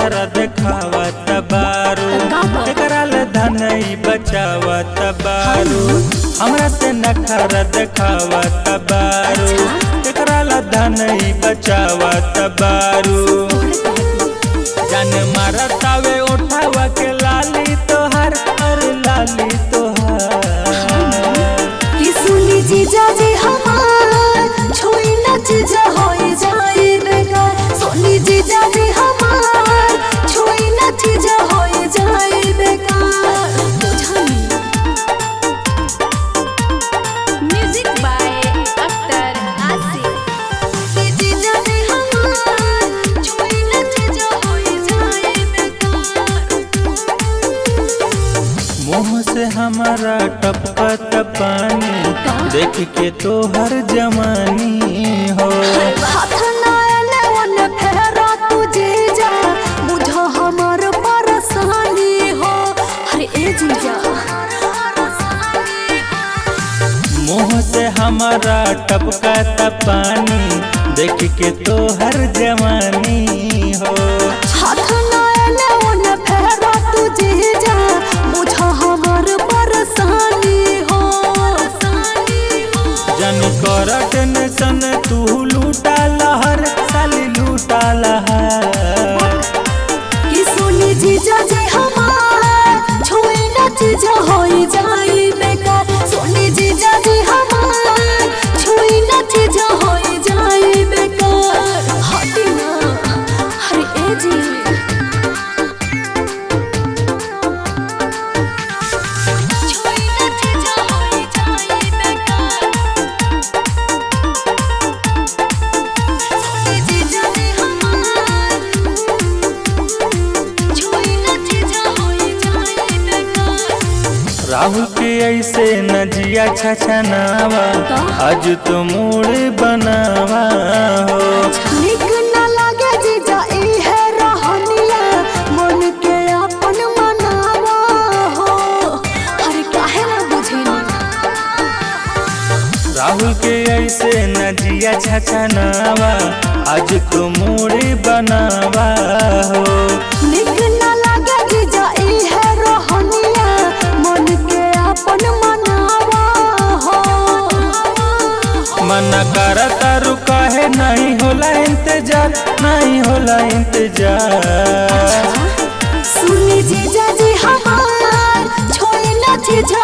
नखरा देखावत बारू, एकरा ले धनई बचावत बारू। हमरा से नखरा देखावत बारू, एकरा ले धनई बचावत बारू। जान मारतावे उठावा के लाली तोहार, अरे लाली तोहार। कि सुनी जीजा जी हमार छुई ना जीजा होई जाए बेकार। सुनी जीजा जी हमार छुई ना जीजा होई जाए बेकार। बुझानी म्यूजिक बाय अख्तर आसिफ। कि जीजा जी हमार छुई ना जीजा होई जाए बेकार। मुँह से हमारा टपकत पानी, देख के तोहर जवानी हो। हाथ ना एने ओने फेरा तू जीजा, बुझा हमार परेशानी हो। अरे ए जीजा मुँह से हमारा टपकत पानी, देख के तोहर जवानी हो। हाथ ना एने ओने फेरा तू जीजा, बुझा हमार परेशानी हो। जन कर टेंशन तू लूटा लहर, साली लूटा लहर। कि सुनी जीजा जी हमार छुई ना जीजा होई जाई बेकार। सुनी जीजा जी हमार छुई ना जीजा होई जाई बेकार। हटी ना अरे ए जी छुई ना जीजा होई जाई बेकार। सुनी जीजा जी हमार छुई ना जीजा होई जाई बेकार। राहुल के ऐसे नजिया छछनावा, आज तो मूड बनावा हो। निक ना लागे जीजा इहे रहनिया, मन के अपन मनावा हो। अरे काहे ना बुझेनी राहुल के ऐसे नजिया छछनावा, आज तो मूड बनावा हो। निक ना लागे जीजा इहे रहनिया, मन के अपन मनावा हो। मना करता रुका है, नहीं होला इंतजार, नहीं होला इंतजार। सुनी जीजा जी हमार छोई ना जीजा